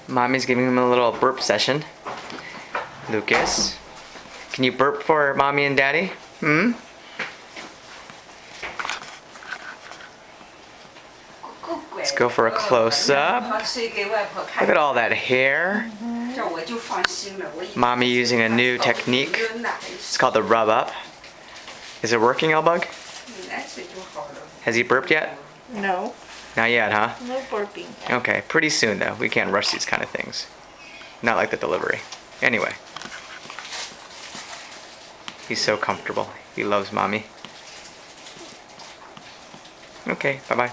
Mommy's giving him a little burp session. Lucas, can you burp for Mommy and Daddy? Let's go for a close-up. Look at all that hair. Mommy using a new technique. It's called the rub up. Is it working, lbug? Has he burped yet? No. Not yet, huh? No burping. Okay, pretty soon though. We can't rush these kind of things. Not like the delivery. Anyway. He's so comfortable. He loves Mommy. Okay, bye-bye.